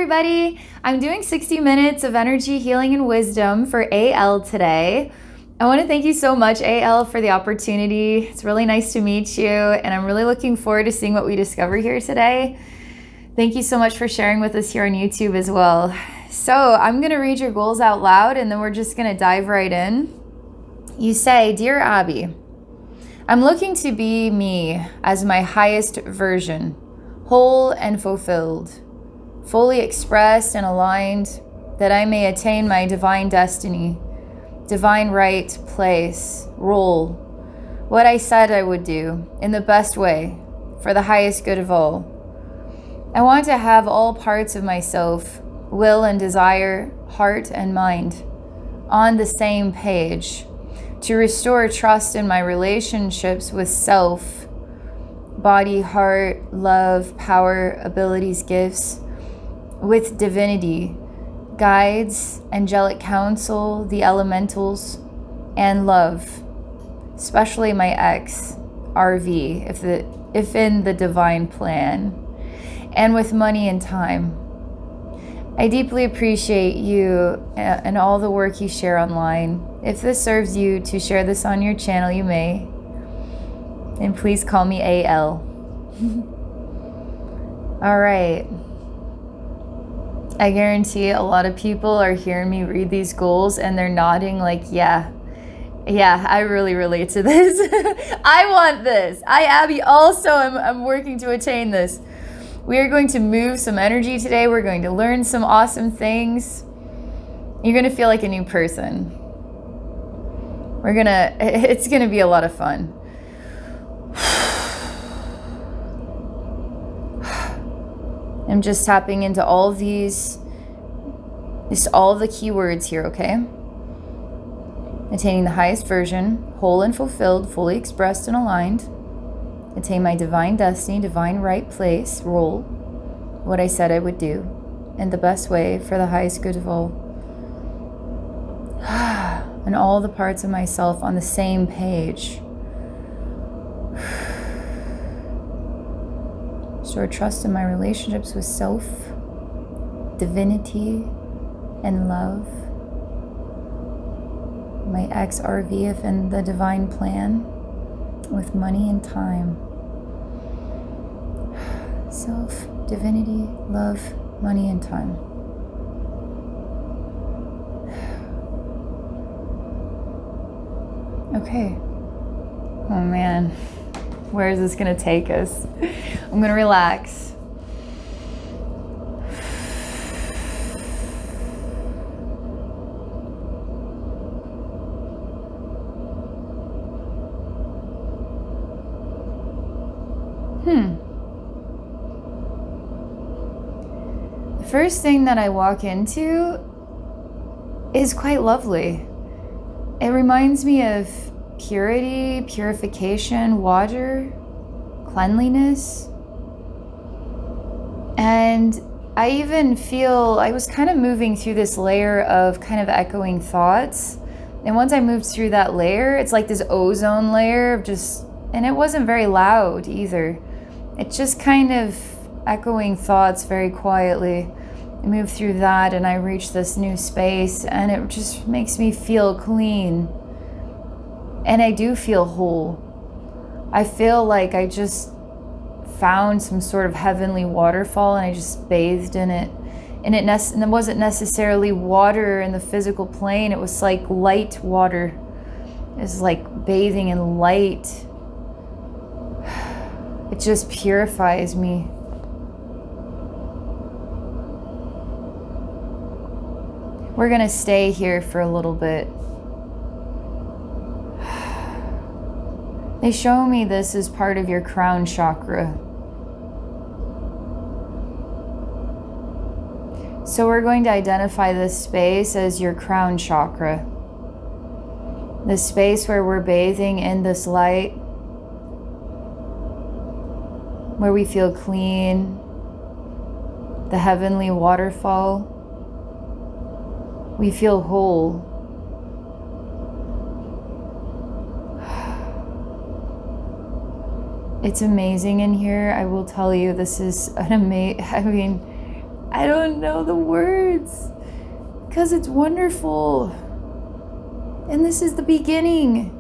everybody. I'm doing 60 minutes of energy, healing, and wisdom for AL today. I want to thank you so much, AL, for the opportunity. It's really nice to meet you, and I'm really looking forward to seeing what we discover here today. Thank you so much for sharing with us here on YouTube as well. So I'm going to read your goals out loud, and then we're just going to dive right in. You say, Dear Abby, I'm looking to be me as my highest version, whole and fulfilled, fully expressed and aligned, that I may attain my divine destiny, divine right, place, role, what I said I would do in the best way for the highest good of all. I want to have all parts of myself, will and desire, heart and mind, on the same page, to restore trust in my relationships with self, body, heart, love, power, abilities, gifts, with divinity, guides, angelic counsel, the elementals, and love, especially my ex, RV, if in the divine plan, and with money and time. I deeply appreciate you and all the work you share online. If this serves you to share this on your channel, you may. And please call me AL. All right. I guarantee a lot of people are hearing me read these goals and they're nodding like, yeah, I really relate to this. I want this. I, Abby, also am working to attain this. We are going to move some energy today. We're going to learn some awesome things. You're going to feel like a new person. It's going to be a lot of fun. I'm just tapping into all of these, just all of the keywords here, okay? Attaining the highest version, whole and fulfilled, fully expressed and aligned. Attain my divine destiny, divine right, place, role, what I said I would do, in the best way for the highest good of all. And all the parts of myself on the same page. Restore trust in my relationships with self, divinity, and love. My ex RV if in the divine plan, with money and time. Self, divinity, love, money, and time. Okay. Oh man, where is this gonna take us? I'm gonna relax. The first thing that I walk into is quite lovely. It reminds me of purity, purification, water, cleanliness. And I even feel, I was kind of moving through this layer of kind of echoing thoughts. And once I moved through that layer, it's like this ozone layer of just, and it wasn't very loud either. It's just kind of echoing thoughts very quietly. I moved through that and I reached this new space, and it just makes me feel clean. And I do feel whole. I feel like I just found some sort of heavenly waterfall and I just bathed in it. And it wasn't necessarily water in the physical plane. It was like light water. It was like bathing in light. It just purifies me. We're gonna stay here for a little bit. They show me this as part of your crown chakra. So we're going to identify this space as your crown chakra. The space where we're bathing in this light, where we feel clean, the heavenly waterfall. We feel whole. It's amazing in here. I will tell you, this is an I don't know the words because it's wonderful. And this is the beginning.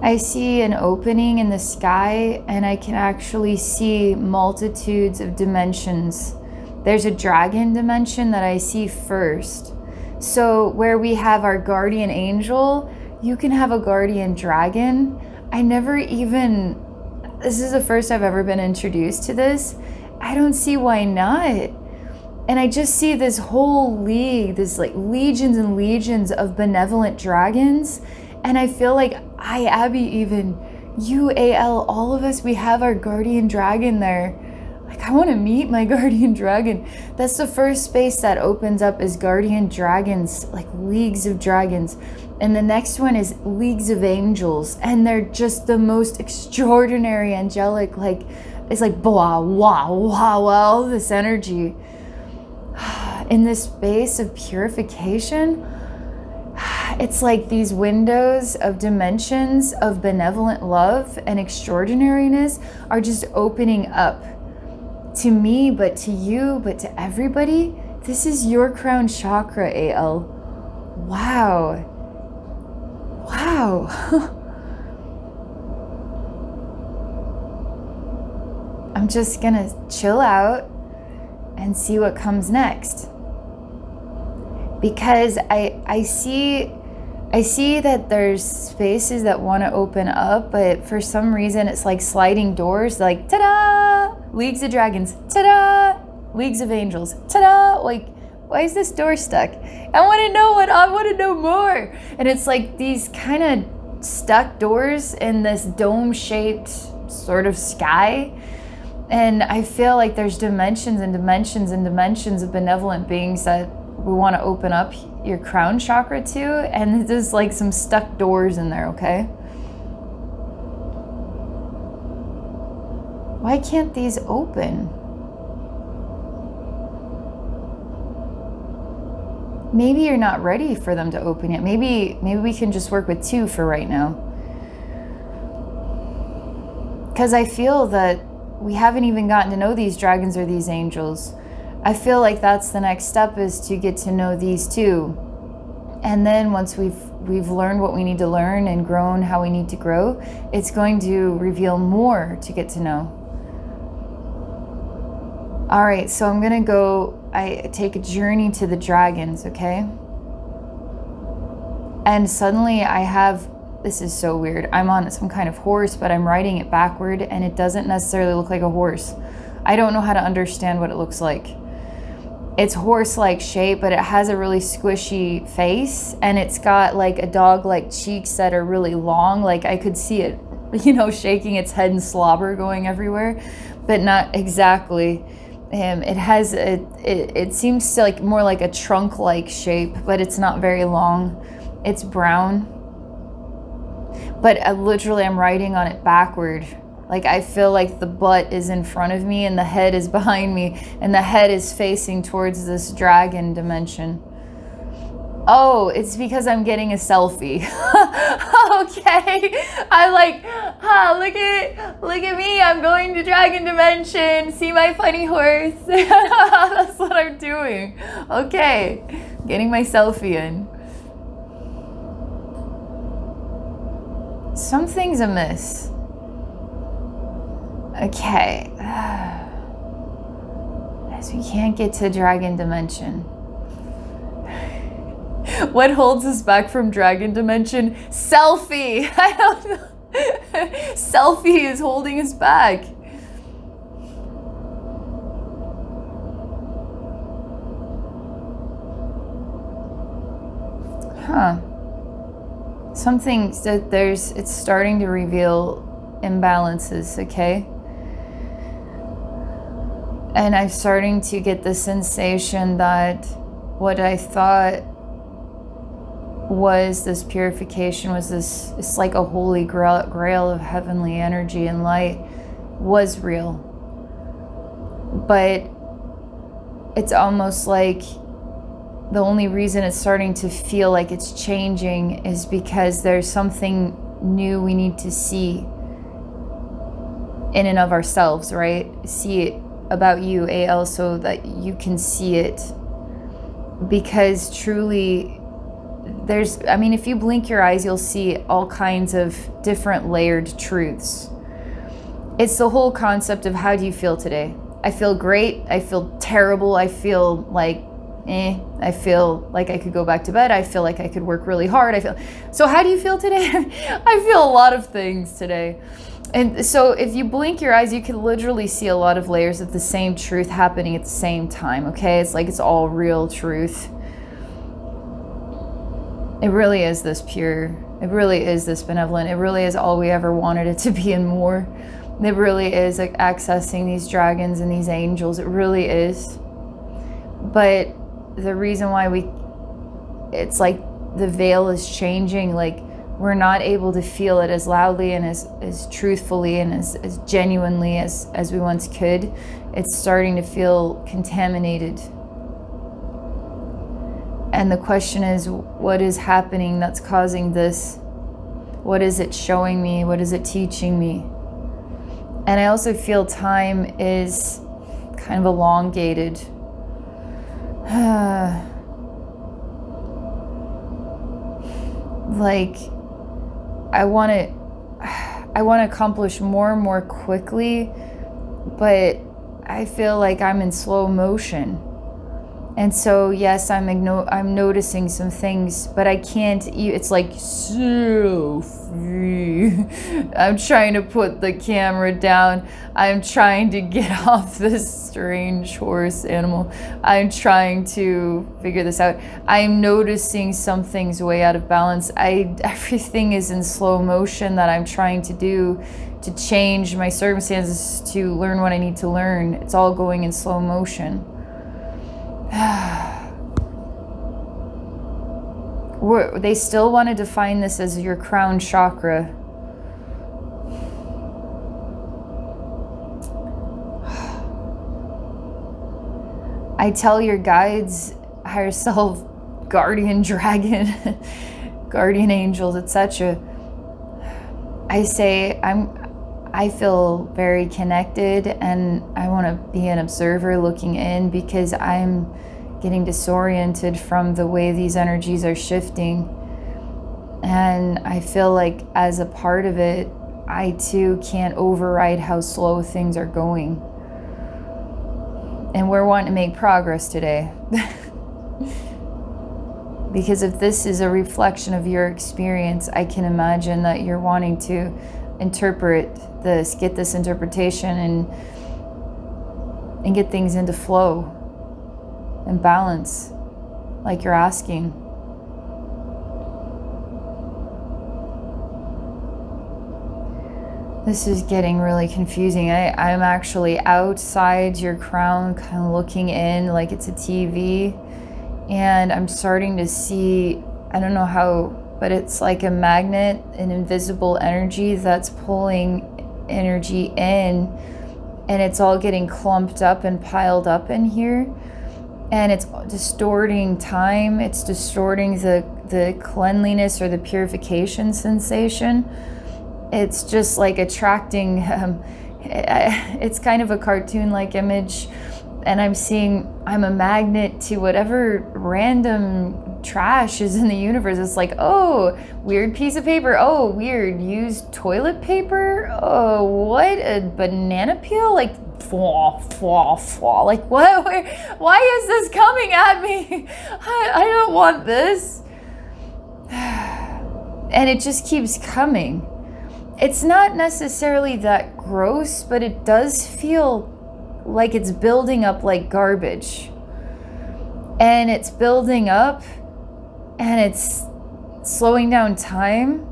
I see an opening in the sky and I can actually see multitudes of dimensions. There's a dragon dimension that I see first. So where we have our guardian angel, you can have a guardian dragon. This is the first I've ever been introduced to this. I don't see why not. And I just see this whole league, this like legions and legions of benevolent dragons. And I feel like Abby, even you, AL, all of us, we have our guardian dragon there. Like, I want to meet my guardian dragon. That's the first space that opens up, is guardian dragons, like leagues of dragons. And the next one is leagues of angels. And they're just the most extraordinary angelic, like, it's like, wow, wow, wow, wow, all this energy. In this space of purification, it's like these windows of dimensions of benevolent love and extraordinariness are just opening up to me, but to you, but to everybody. This is your crown chakra, AL. Wow. Wow. I'm just gonna chill out and see what comes next. Because I see that there's spaces that want to open up, but for some reason it's like sliding doors, like ta-da, leagues of dragons, ta-da, leagues of angels, ta-da. Like, why is this door stuck? I want to know more. And it's like these kind of stuck doors in this dome-shaped sort of sky. And I feel like there's dimensions and dimensions and dimensions of benevolent beings that we want to open up your crown chakra to, and there's like some stuck doors in there, okay? Why can't these open? Maybe you're not ready for them to open yet. Maybe we can just work with 2 for right now. Because I feel that we haven't even gotten to know these dragons or these angels. I feel like that's the next step, is to get to know these 2. And then once we've learned what we need to learn and grown how we need to grow, it's going to reveal more to get to know. All right, so I'm gonna go, I take a journey to the dragons, okay? And suddenly I have, this is so weird, I'm on some kind of horse, but I'm riding it backward and it doesn't necessarily look like a horse. I don't know how to understand what it looks like. It's horse-like shape, but it has a really squishy face, and it's got like a dog-like cheeks that are really long. Like I could see it, shaking its head and slobber going everywhere, but not exactly. It has it seems to like more like a trunk-like shape, but it's not very long. It's brown, but literally I'm riding on it backward. Like I feel like the butt is in front of me and the head is behind me, and the head is facing towards this dragon dimension. Oh, it's because I'm getting a selfie. Okay. I'm like, look at me. I'm going to dragon dimension. See my funny horse. That's what I'm doing. Okay. Getting my selfie in. Something's amiss. Okay. As we can't get to dragon dimension. What holds us back from dragon dimension? Selfie! I don't know. Selfie is holding us back. Huh. Something that it's starting to reveal imbalances, okay? And I'm starting to get the sensation that what I thought was this purification, was this, it's like a holy grail of heavenly energy and light, was real. But it's almost like the only reason it's starting to feel like it's changing is because there's something new we need to see. in and of ourselves, right? See it about you, AL, so that you can see it. Because truly, if you blink your eyes, you'll see all kinds of different layered truths. It's the whole concept of, how do you feel today? I feel great. I feel terrible. I feel like I feel like I could go back to bed. I feel like I could work really hard. So how do you feel today? I feel a lot of things today. And so if you blink your eyes, you can literally see a lot of layers of the same truth happening at the same time, okay? It's like it's all real truth. It really is this pure. It really is this benevolent. It really is all we ever wanted it to be and more. It really is like accessing these dragons and these angels. It really is. But the reason why it's like the veil is changing, like we're not able to feel it as loudly and as truthfully and as genuinely as we once could. It's starting to feel contaminated. And the question is, what is happening that's causing this? What is it showing me? What is it teaching me? And I also feel time is kind of elongated. Like I want to accomplish more and more quickly, but I feel like I'm in slow motion. And so yes, I'm noticing some things, but I can't. It's like so free. I'm trying to put the camera down. I'm trying to get off this strange horse animal. I'm trying to figure this out. I'm noticing some things way out of balance. Everything is in slow motion that I'm trying to do to change my circumstances, to learn what I need to learn. It's all going in slow motion. They still want to define this as your crown chakra. I tell your guides, higher self, guardian dragon, guardian angels, etc. I say I feel very connected, and I want to be an observer looking in, because I'm getting disoriented from the way these energies are shifting. And I feel like as a part of it, I too can't override how slow things are going. And we're wanting to make progress today. Because if this is a reflection of your experience, I can imagine that you're wanting to interpret this, get this interpretation, and get things into flow and balance, like you're asking. This is getting really confusing. I'm actually outside your crown, kind of looking in like it's a TV, and I'm starting to see, I don't know how, but it's like a magnet, an invisible energy that's pulling energy in, and it's all getting clumped up and piled up in here, and it's distorting time. It's distorting the cleanliness or the purification sensation. It's just like attracting, it's kind of a cartoon-like image, and I'm a magnet to whatever random trash is in the universe. It's like, oh, weird piece of paper. Oh, weird used toilet paper. Oh, what, a banana peel? Like, like what? Why is this coming at me? I don't want this. And it just keeps coming. It's not necessarily that gross, but it does feel like it's building up like garbage. And it's building up, and it's slowing down time.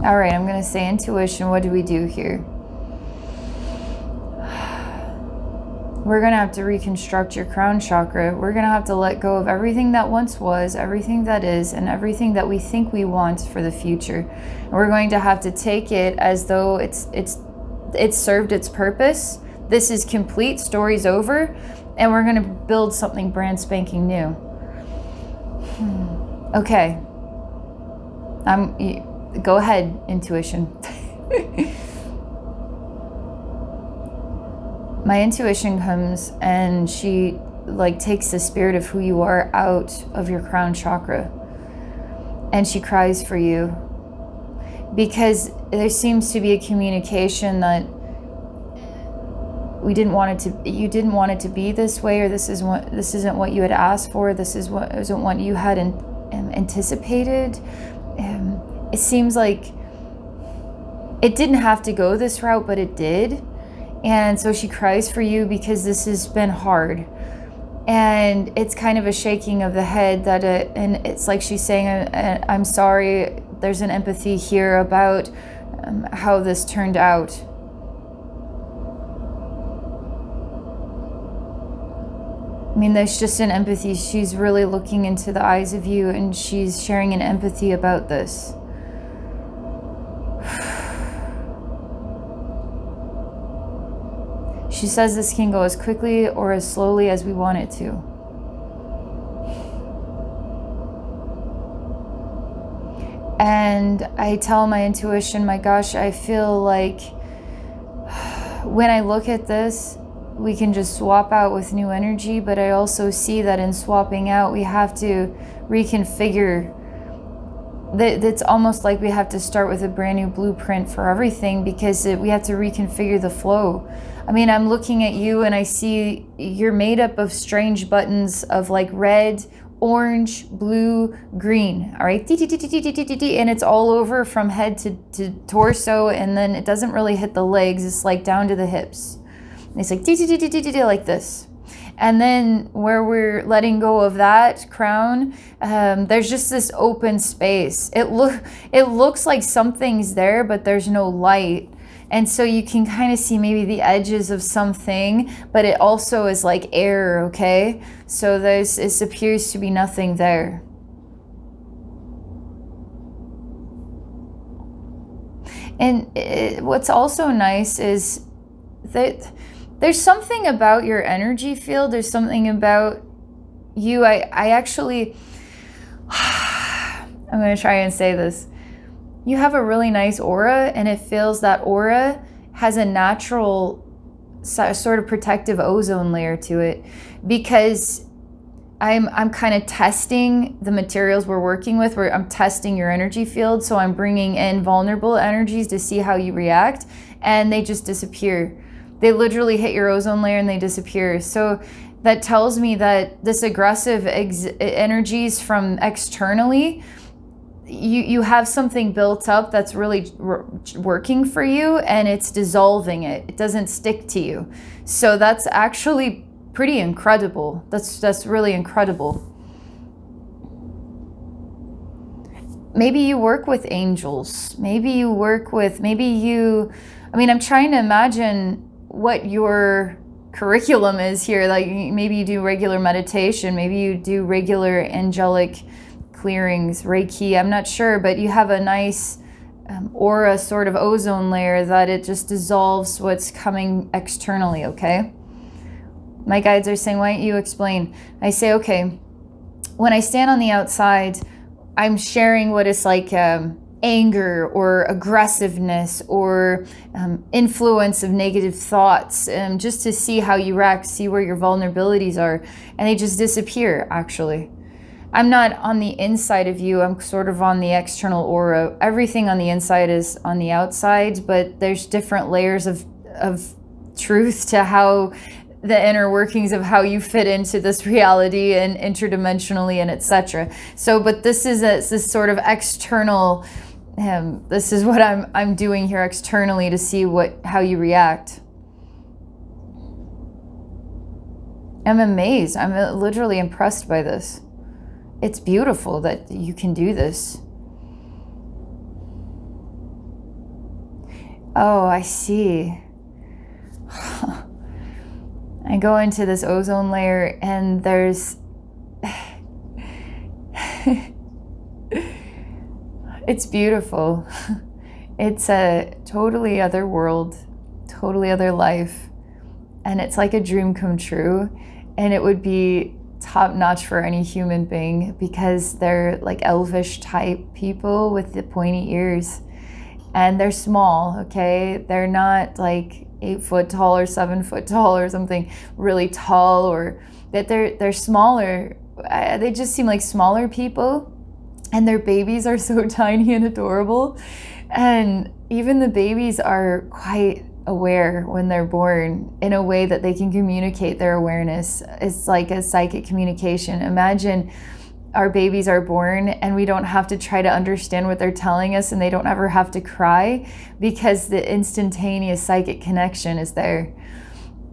All right, I'm going to say intuition. What do we do here? We're going to have to reconstruct your crown chakra. We're going to have to let go of everything that once was, everything that is, and everything that we think we want for the future. And we're going to have to take it as though it's served its purpose. This is complete, story's over, and we're going to build something brand spanking new. Okay. Go ahead, intuition. My intuition comes and she like takes the spirit of who you are out of your crown chakra, and she cries for you, because there seems to be a communication that you didn't want it to be this way, or this isn't what you had asked for, isn't what you had anticipated. It seems like it didn't have to go this route, but it did. And so she cries for you because this has been hard. And it's kind of a shaking of the head and it's like she's saying, I'm sorry, there's an empathy here about how this turned out. I mean, there's just an empathy. She's really looking into the eyes of you and she's sharing an empathy about this. She says this can go as quickly or as slowly as we want it to. And I tell my intuition, my gosh, I feel like when I look at this, we can just swap out with new energy, but I also see that in swapping out, we have to reconfigure. It's almost like we have to start with a brand new blueprint for everything, because we have to reconfigure the flow. I mean, I'm looking at you and I see you're made up of strange buttons of like red, orange, blue, green, all right? And it's all over from head to torso, and then it doesn't really hit the legs. It's like down to the hips. And it's like this. And then where we're letting go of that crown, there's just this open space. It looks like something's there, but there's no light. And so you can kind of see maybe the edges of something, but it also is like air, okay? So it appears to be nothing there. And what's also nice is that there's something about your energy field. There's something about you. I actually, I'm going to try and say this. You have a really nice aura, and it feels that aura has a natural sort of protective ozone layer to it, because I'm kind of testing the materials we're working with, where I'm testing your energy field. So I'm bringing in vulnerable energies to see how you react, and they just disappear. They literally hit your ozone layer and they disappear. So that tells me that this aggressive energies from externally, you have something built up that's really working for you, and it's dissolving it. It doesn't stick to you. So that's actually pretty incredible. That's really incredible. Maybe you work with angels. I'm trying to imagine what your curriculum is here. Like maybe you do regular meditation, maybe you do regular angelic clearings, Reiki, I'm not sure, but you have a nice aura, sort of ozone layer, that it just dissolves what's coming externally, okay? My guides are saying, why don't you explain? I say, okay, when I stand on the outside, I'm sharing what is like anger or aggressiveness or influence of negative thoughts, just to see how you react, see where your vulnerabilities are, and they just disappear, actually. I'm not on the inside of you, I'm sort of on the external aura. Everything on the inside is on the outside, but there's different layers of truth to how the inner workings of how you fit into this reality and interdimensionally and etc. So, but this is this sort of external, this is what I'm doing here externally to see how you react. I'm amazed. I'm literally impressed by this. It's beautiful that you can do this. Oh, I see. I go into this ozone layer and there's... It's beautiful. It's a totally other world, totally other life. And it's like a dream come true. And it would be top notch for any human being, because they're like elvish type people with the pointy ears. And they're small, okay? They're not like 8 foot tall or 7 foot tall or something really tall, or that they're smaller. They just seem like smaller people, and their babies are so tiny and adorable. And even the babies are quite aware when they're born, in a way that they can communicate their awareness. It's like a psychic communication. Imagine our babies are born and we don't have to try to understand what they're telling us, and they don't ever have to cry, because the instantaneous psychic connection is there.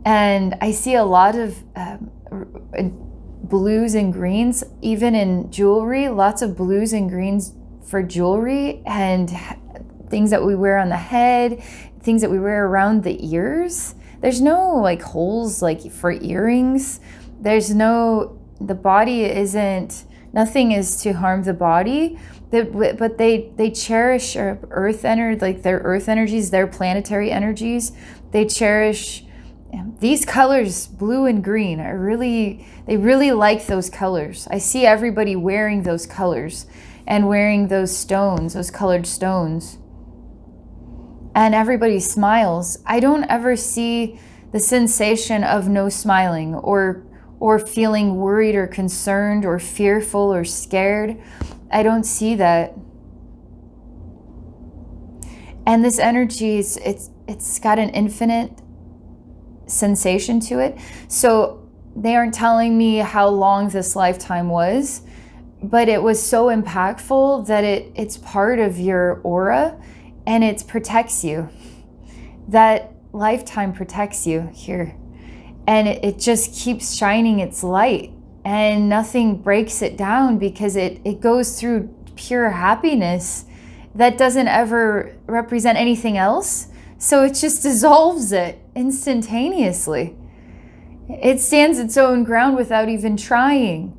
And I see a lot of blues and greens, even in jewelry, lots of blues and greens for jewelry, and things that we wear on the head, things that we wear around the ears. There's no like holes like for earrings. The body isn't, nothing is to harm the body, but they cherish earth energy, like their earth energies, their planetary energies. They cherish these colors, blue and green. They really like those colors. I see everybody wearing those colors and wearing those stones, those colored stones. And everybody smiles. I don't ever see the sensation of no smiling, or feeling worried or concerned or fearful or scared. I don't see that. And this energy, it's got an infinite sensation to it. So they aren't telling me how long this lifetime was, but it was so impactful that it's part of your aura, and it protects you. That lifetime protects you here. And it just keeps shining its light, and nothing breaks it down, because it goes through pure happiness that doesn't ever represent anything else. So it just dissolves it instantaneously. It stands its own ground without even trying.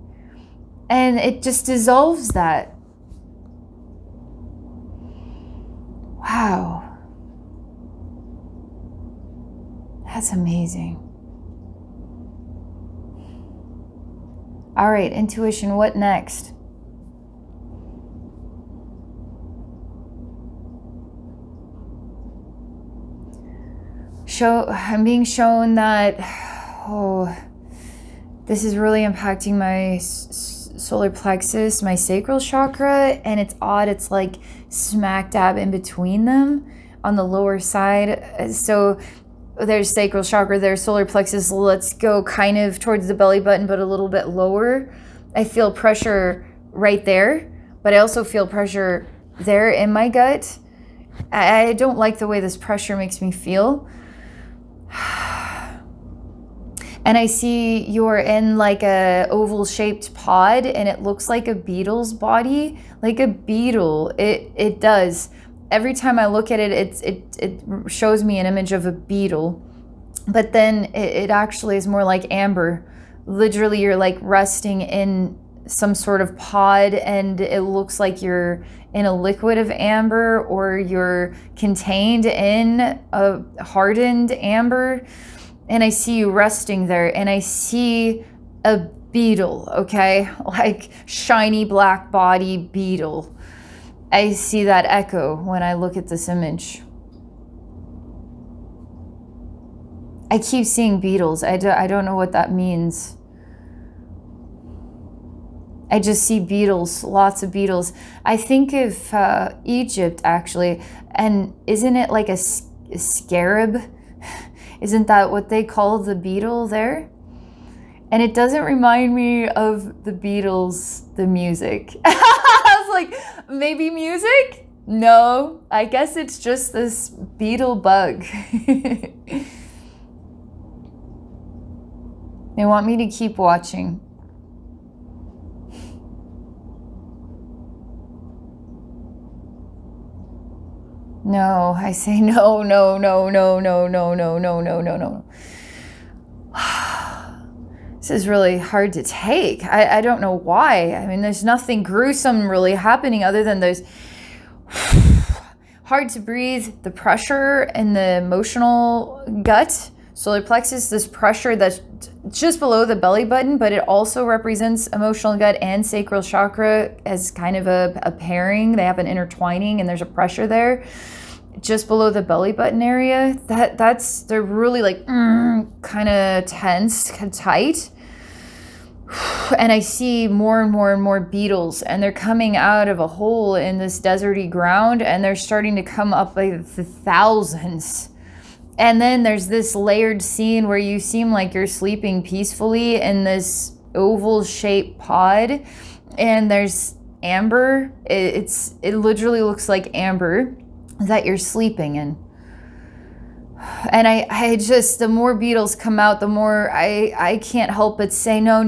And it just dissolves that. Wow. That's amazing. All right, intuition, what next? I'm being shown that, this is really impacting my solar plexus, my sacral chakra, and it's odd. It's like smack dab in between them on the lower side. So there's sacral chakra, there's solar plexus. Let's go kind of towards the belly button, but a little bit lower. I feel pressure right there, but I also feel pressure there in my gut. I don't like the way this pressure makes me feel. And I see you're in like a oval shaped pod, and it looks like a beetle's body, like a beetle. It does. Every time I look at it, it shows me an image of a beetle, but then it actually is more like amber. Literally, you're like resting in some sort of pod, and it looks like you're in a liquid of amber, or you're contained in a hardened amber. And I see you resting there, and I see a beetle, okay? Like shiny black body beetle. I see that echo when I look at this image. I keep seeing beetles. I don't know what that means. I just see beetles, lots of beetles. I think of Egypt, actually, and isn't it like a scarab? Isn't that what they call the beetle there? And it doesn't remind me of the Beatles, the music. I was like, maybe music? No, I guess it's just this beetle bug. They want me to keep watching. No, I say no. This is really hard to take. I don't know why. I mean, there's nothing gruesome really happening other than those hard to breathe, the pressure in the emotional gut, solar plexus, this pressure that's just below the belly button, but it also represents emotional gut and sacral chakra as kind of a pairing. They have an intertwining and there's a pressure there. Just below the belly button area, they're really like kind of tense, kind of tight. And I see more and more and more beetles, and they're coming out of a hole in this deserty ground, and they're starting to come up by the thousands. And then there's this layered scene where you seem like you're sleeping peacefully in this oval shaped pod, and there's amber. It literally looks like amber that you're sleeping in. And I just, the more beetles come out, the more I can't help but say no,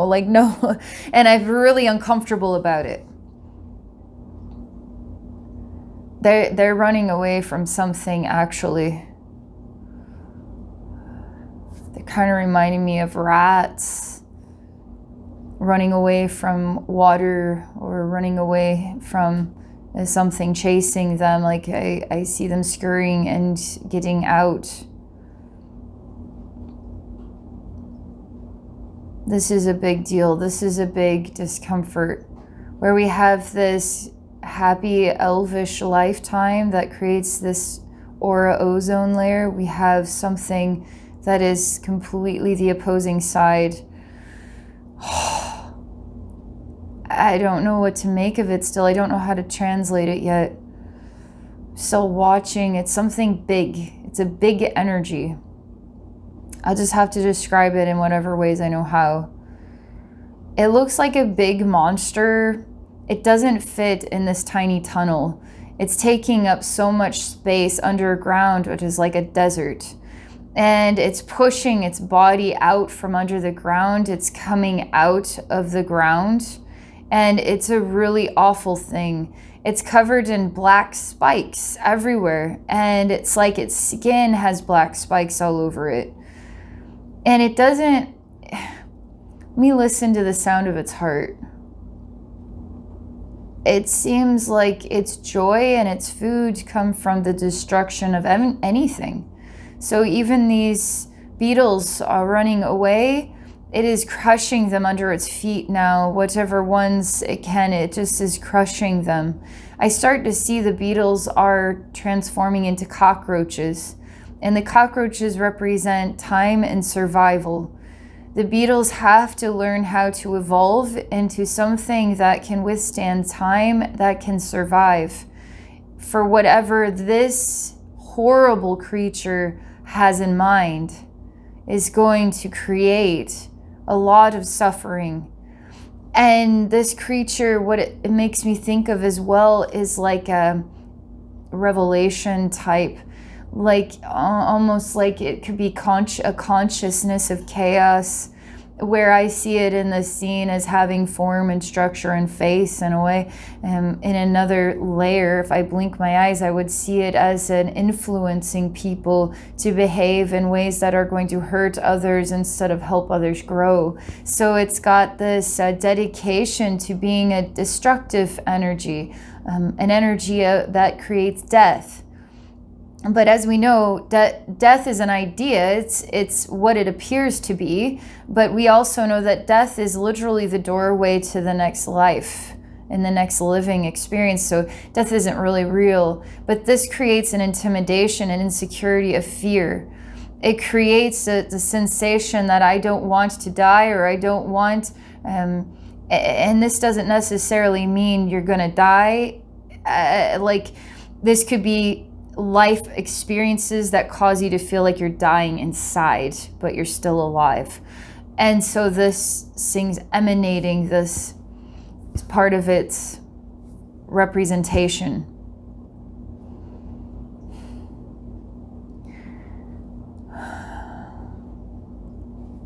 like no. And I'm really uncomfortable about it. They're running away from something, actually. They're kind of reminding me of rats running away from water, or running away from something chasing them. Like I see them scurrying and getting out. This is a big deal. This is a big discomfort, where we have this happy elvish lifetime that creates this aura ozone layer. We have something that is completely the opposing side. I don't know what to make of it still. I don't know how to translate it yet. Still watching. It's something big. It's a big energy. I'll just have to describe it in whatever ways I know how. It looks like a big monster. It doesn't fit in this tiny tunnel. It's taking up so much space underground, which is like a desert. And it's pushing its body out from under the ground. It's coming out of the ground. And it's a really awful thing. It's covered in black spikes everywhere. And it's like its skin has black spikes all over it. And it doesn't... Let me listen to the sound of its heart. It seems like its joy and its food come from the destruction of anything. So even these beetles are running away. It is crushing them under its feet now. Whatever ones it can, it just is crushing them. I start to see the beetles are transforming into cockroaches. And the cockroaches represent time and survival. The beetles have to learn how to evolve into something that can withstand time, that can survive. For whatever this horrible creature has in mind is going to create a lot of suffering. And this creature, what it makes me think of as well is like a revelation type, like almost like it could be a consciousness of chaos, where I see it in the scene as having form and structure and face in a way. In another layer, if I blink my eyes, I would see it as an influencing people to behave in ways that are going to hurt others instead of help others grow. So it's got this dedication to being a destructive energy, an energy that creates death. But as we know, death is an idea. It's what it appears to be. But we also know that death is literally the doorway to the next life and the next living experience. So death isn't really real. But this creates an intimidation and insecurity of fear. It creates the sensation that I don't want to die, or I don't want... and this doesn't necessarily mean you're going to die. Like, this could be life experiences that cause you to feel like you're dying inside, but you're still alive. And so this thing's emanating, this is part of its representation.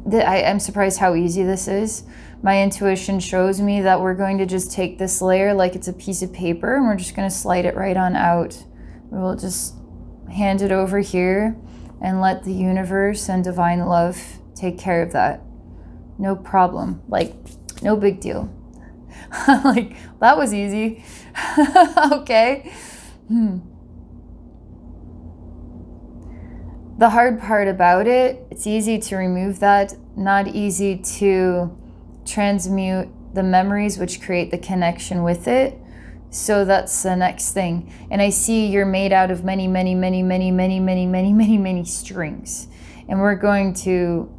I'm surprised how easy this is. My intuition shows me that we're going to just take this layer like it's a piece of paper, and we're just going to slide it right on out. We'll just hand it over here and let the universe and divine love take care of that. No problem. Like, no big deal. Like, that was easy. Okay. The hard part about it, it's easy to remove that, not easy to transmute the memories which create the connection with it. So that's the next thing. And I see you're made out of many, many, many, many, many, many, many, many, many strings. And we're going to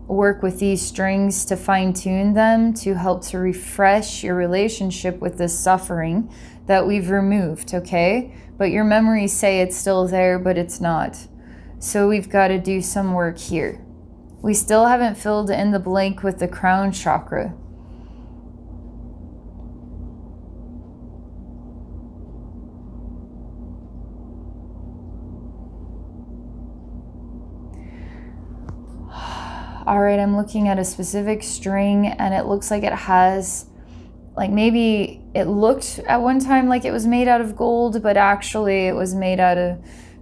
work with these strings to fine-tune them to help to refresh your relationship with this suffering that we've removed, okay? But your memories say it's still there, but it's not. So we've got to do some work here. We still haven't filled in the blank with the crown chakra. All right, I'm looking at a specific string and it looks like it has, like maybe it looked at one time like it was made out of gold, but actually it was made out of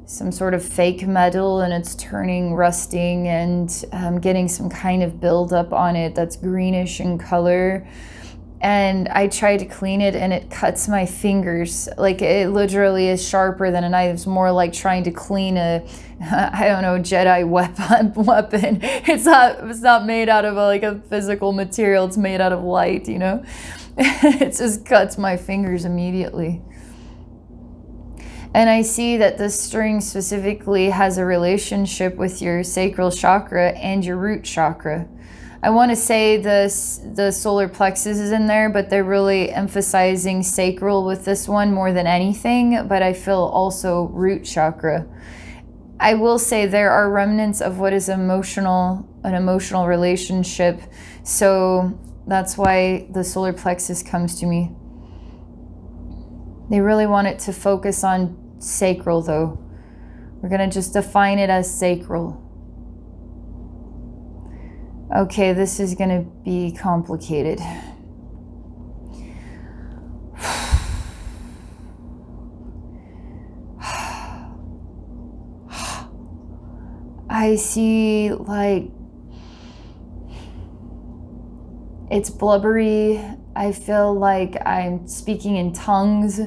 some sort of fake metal, and it's turning rusting and getting some kind of buildup on it that's greenish in color. And I tried to clean it and it cuts my fingers. Like it literally is sharper than a knife. It's more like trying to clean a, I don't know, Jedi weapon. It's not made out of like a physical material. It's made out of light, you know? It just cuts my fingers immediately. And I see that this string specifically has a relationship with your sacral chakra and your root chakra. I want to say the solar plexus is in there, but they're really emphasizing sacral with this one more than anything, but I feel also root chakra. I will say there are remnants of what is an emotional relationship, so that's why the solar plexus comes to me. They really want it to focus on sacral though. We're going to just define it as sacral. Okay, this is going to be complicated. I see like it's blubbery. I feel like I'm speaking in tongues.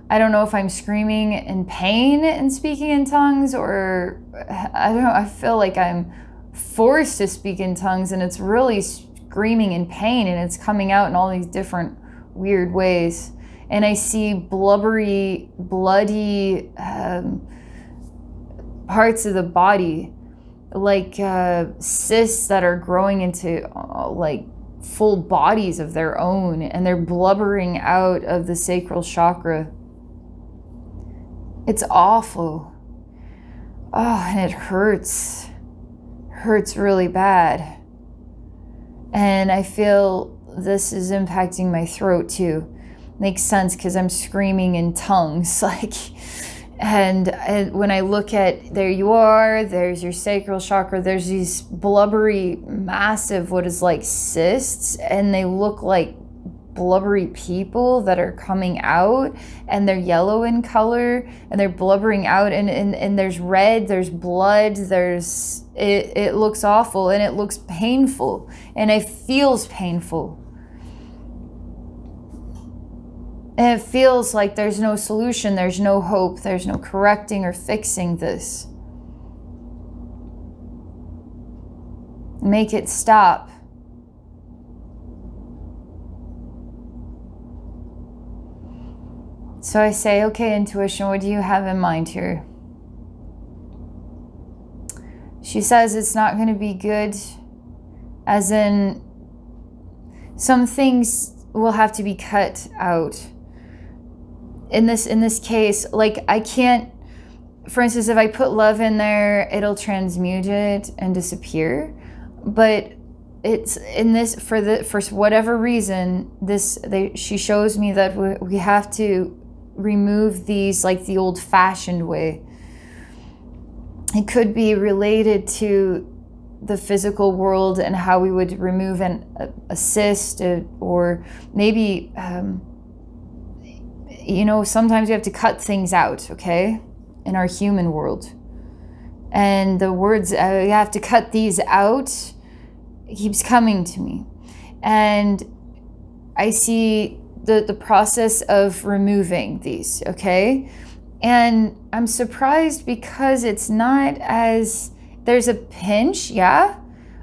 I don't know if I'm screaming in pain and speaking in tongues, or I don't know. I feel like I'm forced to speak in tongues and it's really screaming in pain and it's coming out in all these different weird ways. And I see blubbery, bloody parts of the body, like cysts that are growing into like full bodies of their own, and they're blubbering out of the sacral chakra. It's awful. Oh, and it hurts. Hurts really bad. And I feel this is impacting my throat too. Makes sense because I'm screaming in tongues, like, and when I look at, there you are, there's your sacral chakra, there's these blubbery, massive, what is like cysts, and they look like blubbery people that are coming out, and they're yellow in color and they're blubbering out, and there's red, there's blood, there's it looks awful and it looks painful and it feels painful. And it feels like there's no solution, there's no hope, there's no correcting or fixing this. Make it stop. So I say, okay, intuition, what do you have in mind here? She says it's not going to be good, as in some things will have to be cut out. In this case, like I can't, for instance, if I put love in there, it'll transmute it and disappear. But it's in this, for whatever reason, she shows me that we have to remove these like the old-fashioned way. It could be related to the physical world and how we would remove a cyst, or maybe sometimes we have to cut things out, okay, in our human world. And the words, you have to cut these out, keeps coming to me. And I see the process of removing these, okay? And I'm surprised because it's not as, there's a pinch, yeah.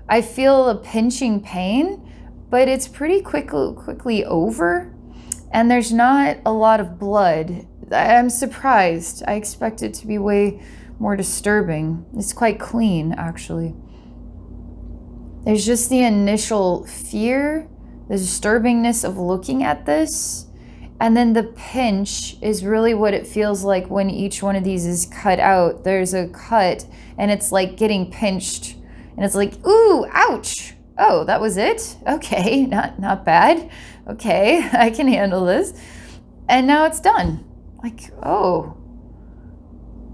I feel a pinching pain, but it's pretty quickly over. And there's not a lot of blood. I'm surprised. I expect it to be way more disturbing. It's quite clean, actually. There's just the initial fear, the disturbingness of looking at this. And then the pinch is really what it feels like when each one of these is cut out. There's a cut and it's like getting pinched and it's like, ooh, ouch. Oh, that was it? Okay, not bad. Okay, I can handle this. And now it's done. Like, oh,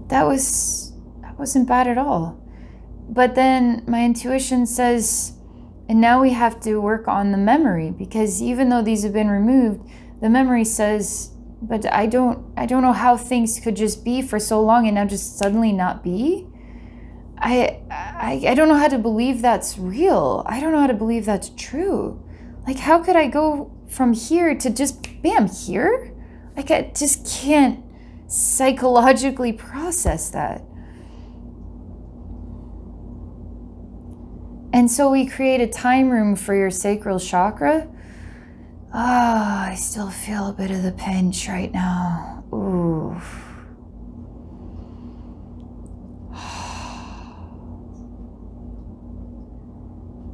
that wasn't bad at all. But then my intuition says, and now we have to work on the memory, because even though these have been removed, the memory says, but I don't know how things could just be for so long and now just suddenly not be. I don't know how to believe that's real. I don't know how to believe that's true. Like, how could I go from here to just bam, here? Like, I just can't psychologically process that. And so we create a time room for your sacral chakra. Ah, I still feel a bit of the pinch right now. Ooh.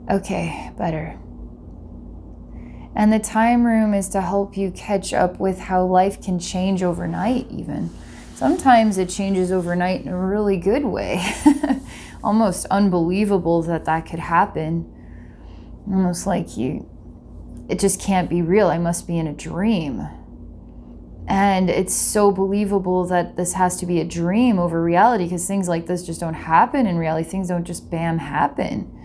Okay, better. And the time room is to help you catch up with how life can change overnight even. Sometimes it changes overnight in a really good way. Almost unbelievable that could happen. Almost like it just can't be real. I must be in a dream. And it's so believable that this has to be a dream over reality, because things like this just don't happen in reality. Things don't just bam happen.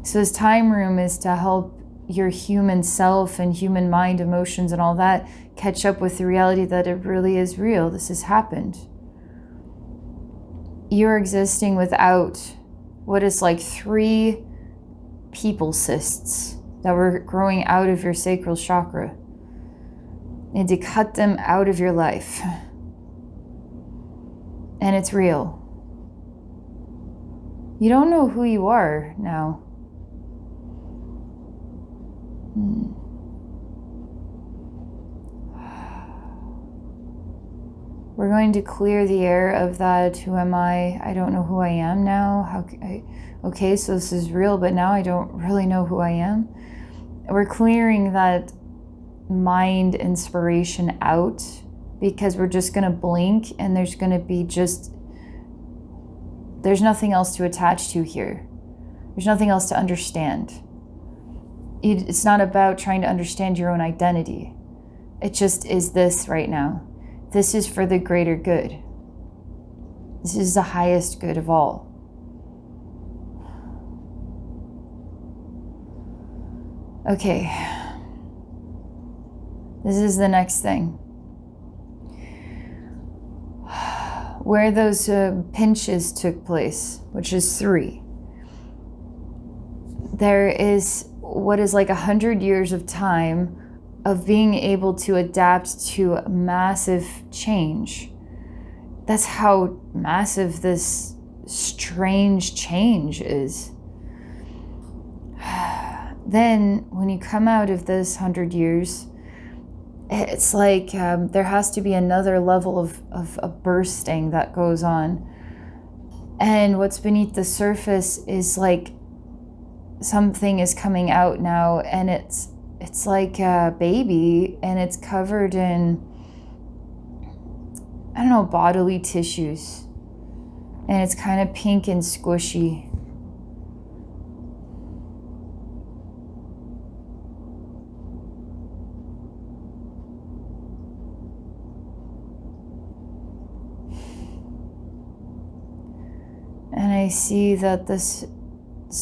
So this time room is to help your human self and human mind, emotions and all that catch up with the reality that it really is real. This has happened. You're existing without what is like 3 people cysts that were growing out of your sacral chakra. You need to cut them out of your life. And it's real. You don't know who you are now. We're going to clear the air of that. Who am I? I don't know who I am now. Okay, so this is real, but now I don't really know who I am. We're clearing that mind inspiration out, because we're just going to blink and there's going to be there's nothing else to attach to here. There's nothing else to understand. It's not about trying to understand your own identity. It just is this right now. This is for the greater good. This is the highest good of all. Okay. This is the next thing. Where those pinches took place, which is 3. There is what is like 100 years of time of being able to adapt to massive change. That's how massive this strange change is. Then when you come out of this 100 years, it's like there has to be another level of a bursting that goes on. And what's beneath the surface is like something is coming out now, and it's like a baby, and it's covered in, I don't know, bodily tissues. And it's kind of pink and squishy. And I see that this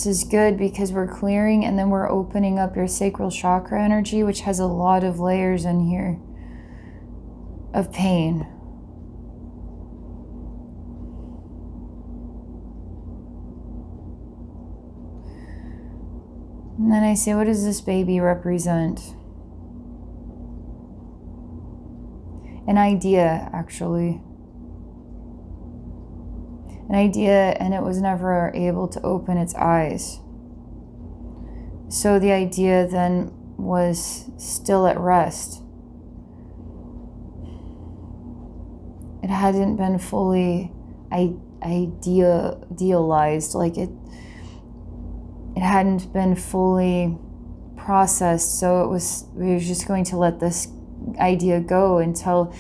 is good, because we're clearing and then we're opening up your sacral chakra energy, which has a lot of layers in here of pain. And then I say, what does this baby represent? An idea, actually. an idea, and it was never able to open its eyes. So the idea then was still at rest. It hadn't been fully idealized, like it hadn't been fully processed. So we were just going to let this idea go until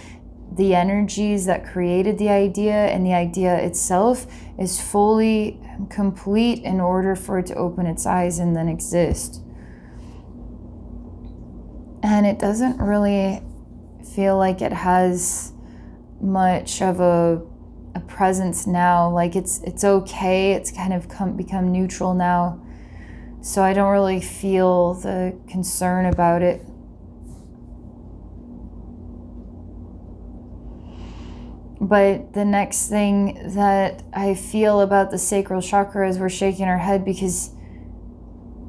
the energies that created the idea and the idea itself is fully complete in order for it to open its eyes and then exist. And it doesn't really feel like it has much of a presence now. Like it's okay, it's kind of become neutral now. So I don't really feel the concern about it. But the next thing that I feel about the sacral chakra is we're shaking our head because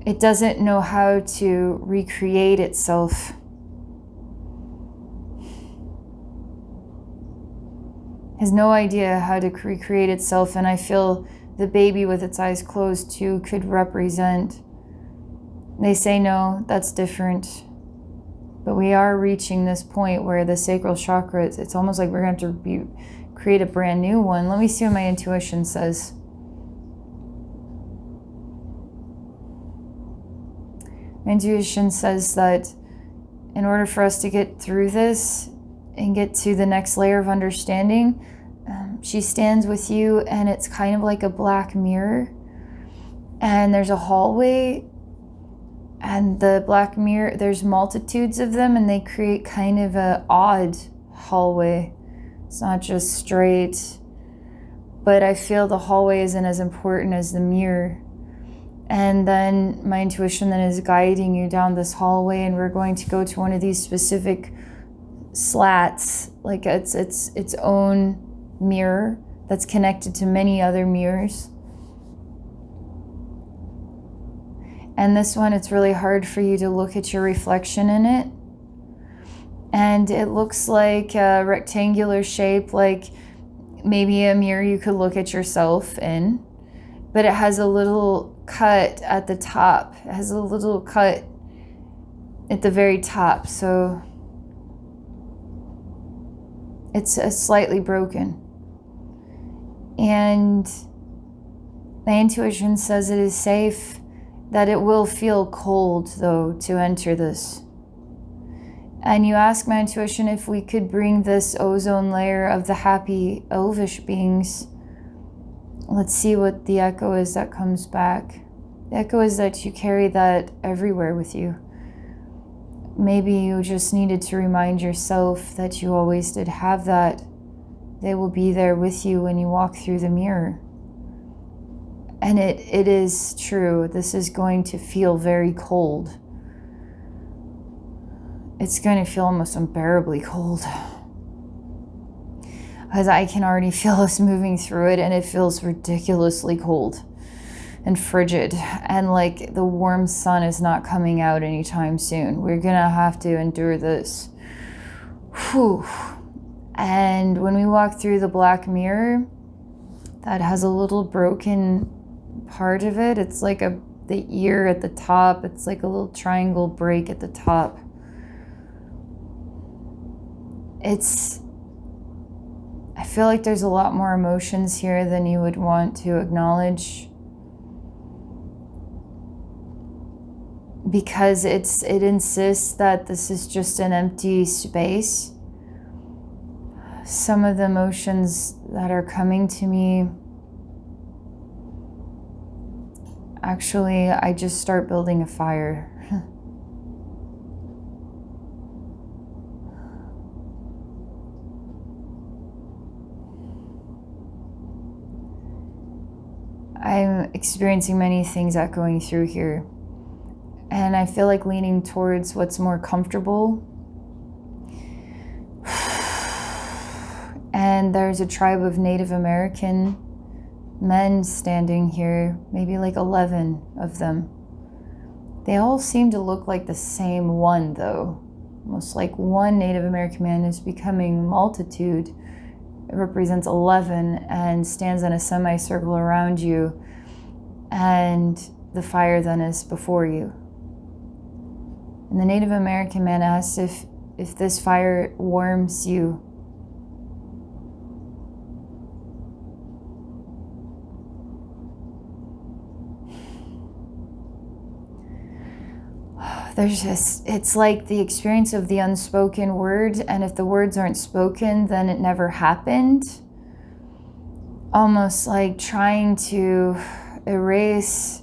it doesn't know how to recreate itself. Has no idea how to recreate itself, and I feel the baby with its eyes closed too could represent. They say no, that's different. But we are reaching this point where the sacral chakra, it's almost like we're going to have to create a brand new one. Let me see what my intuition says. My intuition says that in order for us to get through this and get to the next layer of understanding, she stands with you, and it's kind of like a black mirror. And there's a hallway, and the black mirror, there's multitudes of them, and they create kind of an odd hallway. It's not just straight, but I feel the hallway isn't as important as the mirror. And then my intuition then is guiding you down this hallway, and we're going to go to one of these specific slats, like its own mirror that's connected to many other mirrors. And this one, it's really hard for you to look at your reflection in it. And it looks like a rectangular shape, like maybe a mirror you could look at yourself in. But it has a little cut at the top. It has a little cut at the very top. So it's slightly broken. And my intuition says it is safe, that it will feel cold, though, to enter this. And you ask my intuition if we could bring this ozone layer of the happy elvish beings. Let's see what the echo is that comes back. The echo is that you carry that everywhere with you. Maybe you just needed to remind yourself that you always did have that. They will be there with you when you walk through the mirror. And it is true. This is going to feel very cold. It's going to feel almost unbearably cold. Because I can already feel us moving through it, and it feels ridiculously cold and frigid. And like the warm sun is not coming out anytime soon. We're going to have to endure this. Whew. And when we walk through the black mirror, that has a little broken part of it. It's like the ear at the top. It's like a little triangle break at the top. I feel like there's a lot more emotions here than you would want to acknowledge, because it insists that this is just an empty space. Some of the emotions that are coming to me, actually, I just start building a fire. I'm experiencing many things echoing through here. And I feel like leaning towards what's more comfortable. And there's a tribe of Native American men standing here, maybe like 11 of them. They all seem to look like the same one, though. Almost like one Native American man is becoming multitude represents 11 and stands in a semicircle around you, and the fire then is before you. And the Native American man asks if this fire warms you. It's like the experience of the unspoken word, and if the words aren't spoken, then it never happened. Almost like trying to erase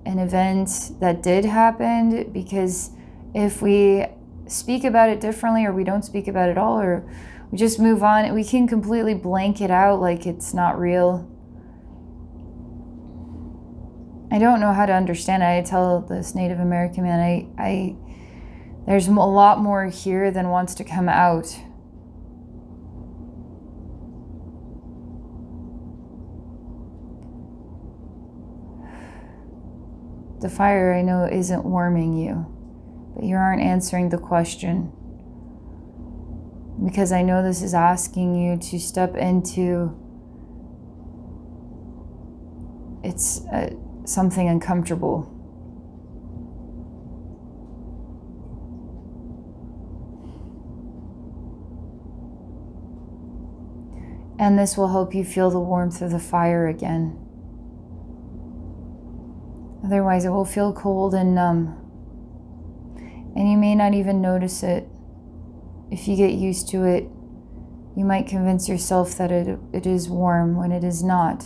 an event that did happen, because if we speak about it differently, or we don't speak about it at all, or we just move on, we can completely blank it out like it's not real. I don't know how to understand it. I tell this Native American man, there's a lot more here than wants to come out. The fire, I know, isn't warming you, but you aren't answering the question. Because I know this is asking you to step into something uncomfortable. And this will help you feel the warmth of the fire again. Otherwise, it will feel cold and numb. And you may not even notice it. If you get used to it, you might convince yourself that it is warm when it is not.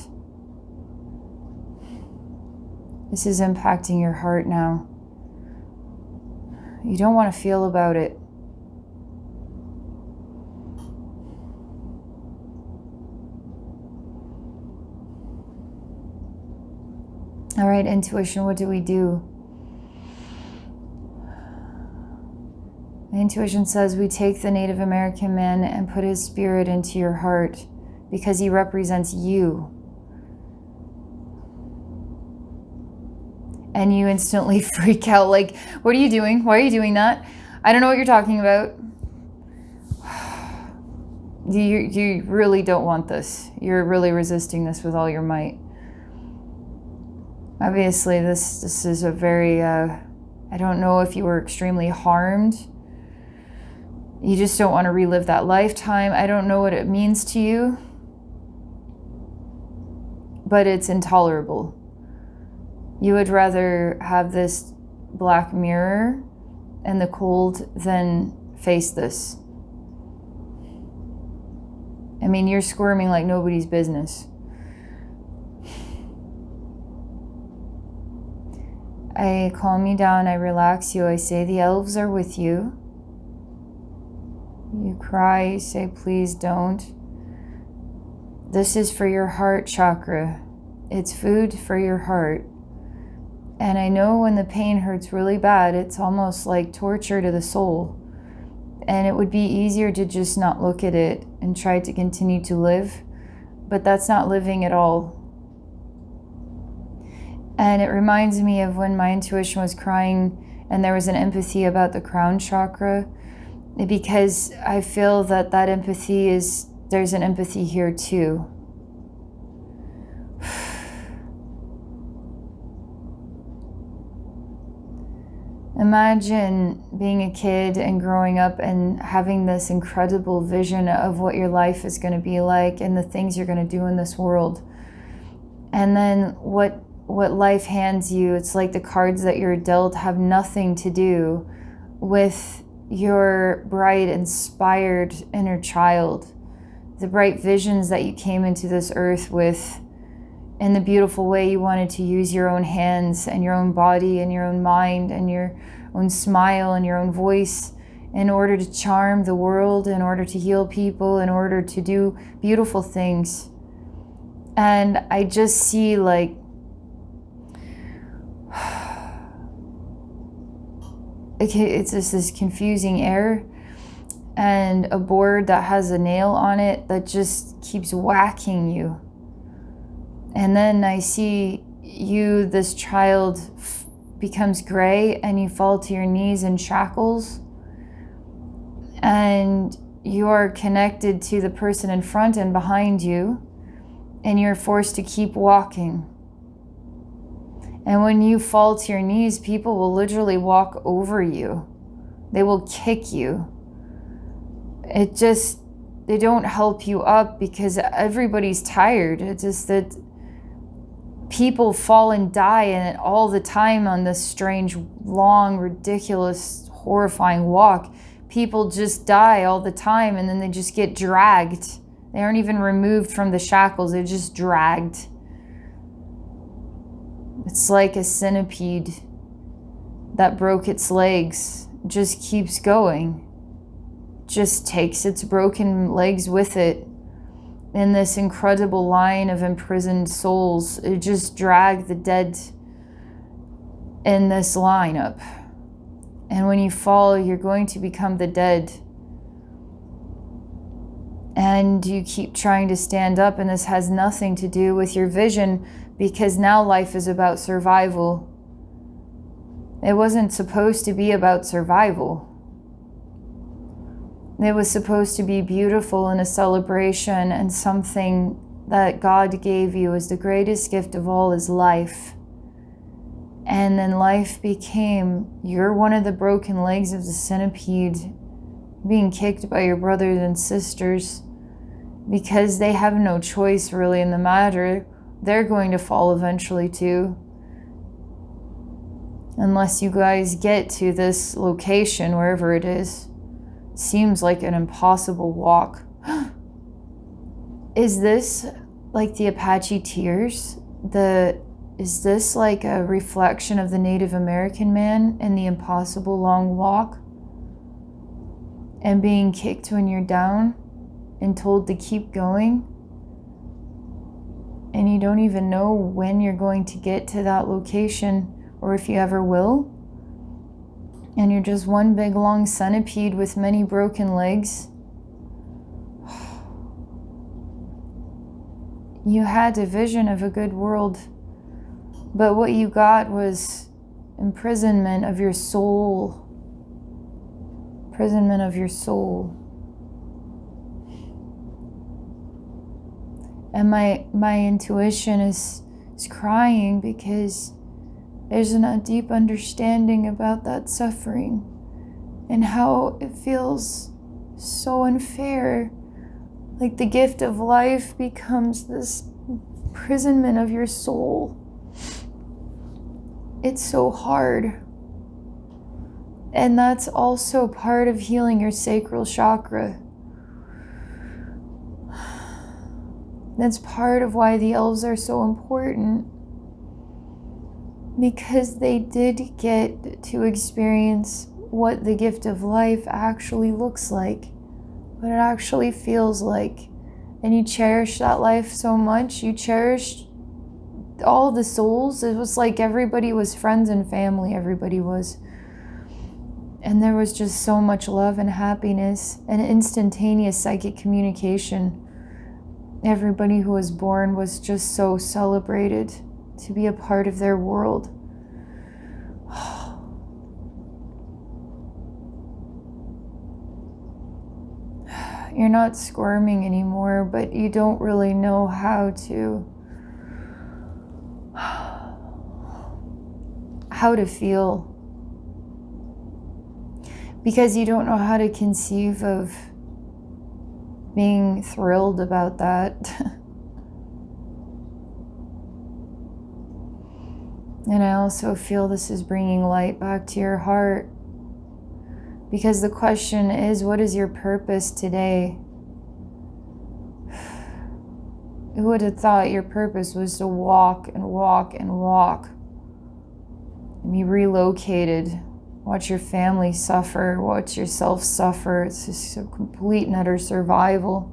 This is impacting your heart now. You don't want to feel about it. All right, intuition, what do we do? The intuition says we take the Native American man and put his spirit into your heart because he represents you. And you instantly freak out, like, what are you doing? Why are you doing that? I don't know what you're talking about. You really don't want this. You're really resisting this with all your might. Obviously, this is a very, I don't know if you were extremely harmed. You just don't want to relive that lifetime. I don't know what it means to you, but it's intolerable. You would rather have this black mirror and the cold than face this. I mean, you're squirming like nobody's business. I calm you down, I relax you, I say the elves are with you. You cry, you say please don't. This is for your heart chakra. It's food for your heart. And I know when the pain hurts really bad, it's almost like torture to the soul. And it would be easier to just not look at it and try to continue to live. But that's not living at all. And it reminds me of when my intuition was crying and there was an empathy about the crown chakra. Because I feel that empathy there's an empathy here too. Imagine being a kid and growing up and having this incredible vision of what your life is going to be like and the things you're going to do in this world. And then what life hands you, it's like the cards that you're dealt have nothing to do with your bright, inspired inner child, the bright visions that you came into this earth with, and the beautiful way you wanted to use your own hands and your own body and your own mind and your own smile and your own voice in order to charm the world, in order to heal people, in order to do beautiful things. And I just see like it's just this confusing air and a board that has a nail on it that just keeps whacking you. And then I see you, this child, becomes gray and you fall to your knees in shackles. And you are connected to the person in front and behind you, and you're forced to keep walking. And when you fall to your knees, people will literally walk over you. They will kick you. They don't help you up because everybody's tired. It's just that people fall and die and all the time on this strange, long, ridiculous, horrifying walk. People just die all the time, and then they just get dragged. They aren't even removed from the shackles, they're just dragged. It's like a centipede that broke its legs, just keeps going, just takes its broken legs with it. In this incredible line of imprisoned souls, it just dragged the dead in this lineup. And when you fall, you're going to become the dead. And you keep trying to stand up, and this has nothing to do with your vision, because now life is about survival. It wasn't supposed to be about survival. It was supposed to be beautiful and a celebration, and something that God gave you as the greatest gift of all is life. And then life became, you're one of the broken legs of the centipede, being kicked by your brothers and sisters because they have no choice really in the matter. They're going to fall eventually too. Unless you guys get to this location, wherever it is. Seems like an impossible walk. Is this like the Apache tears? Is this like a reflection of the Native American man and the impossible long walk? And being kicked when you're down and told to keep going? And you don't even know when you're going to get to that location, or if you ever will. And you're just one big long centipede with many broken legs. You had a vision of a good world, but what you got was imprisonment of your soul. Imprisonment of your soul. And my intuition is crying because there's a deep understanding about that suffering and how it feels so unfair. Like the gift of life becomes this imprisonment of your soul. It's so hard. And that's also part of healing your sacral chakra. That's part of why the elves are so important. Because they did get to experience what the gift of life actually looks like, what it actually feels like. And you cherish that life so much. You cherished all the souls. It was like everybody was friends and family, everybody was. And there was just so much love and happiness and instantaneous psychic communication. Everybody who was born was just so celebrated to be a part of their world. You're not squirming anymore, but you don't really know how to feel. Because you don't know how to conceive of being thrilled about that. And I also feel this is bringing light back to your heart. Because the question is, what is your purpose today? Who would have thought your purpose was to walk and walk and walk? And be relocated. Watch your family suffer. Watch yourself suffer. It's just a complete and utter survival.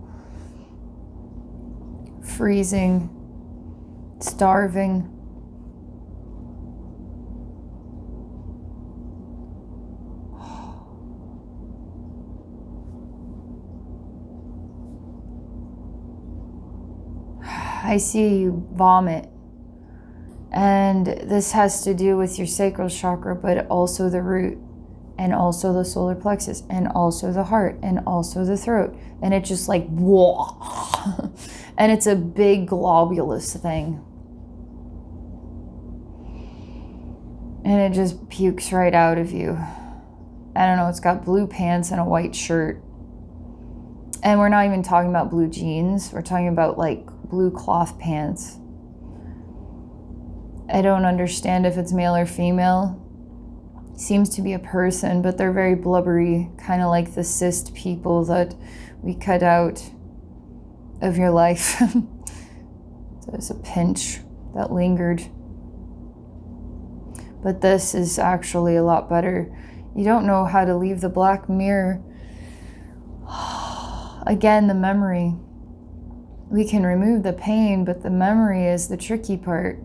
Freezing. Starving. I see you vomit. And this has to do with your sacral chakra, but also the root. and also the solar plexus, and also the heart, and also the throat. And it just like, whoa. And it's a big globulous thing. And it just pukes right out of you. I don't know, it's got blue pants and a white shirt. And we're not even talking about blue jeans. We're talking about like blue cloth pants. I don't understand if it's male or female. Seems to be a person, but they're very blubbery, kind of like the cyst people that we cut out of your life. There's a pinch that lingered. But this is actually a lot better. You don't know how to leave the black mirror. Again, the memory. We can remove the pain, but the memory is the tricky part.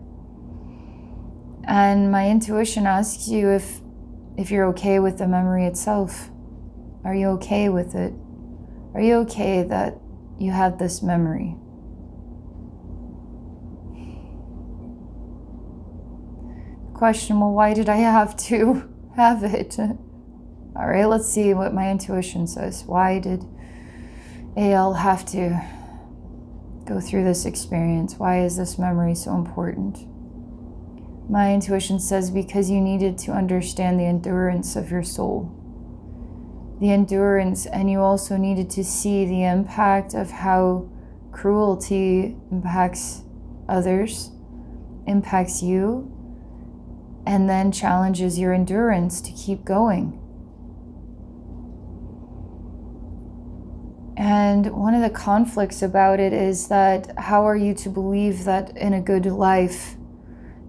And my intuition asks you if you're okay with the memory itself. Are you okay with it? Are you okay that you have this memory? Question, well, why did I have to have it? All right, let's see what my intuition says. Why did AL have to go through this experience? Why is this memory so important? My intuition says because you needed to understand the endurance of your soul. The endurance, and you also needed to see the impact of how cruelty impacts others, impacts you, and then challenges your endurance to keep going. And one of the conflicts about it is that how are you to believe that in a good life?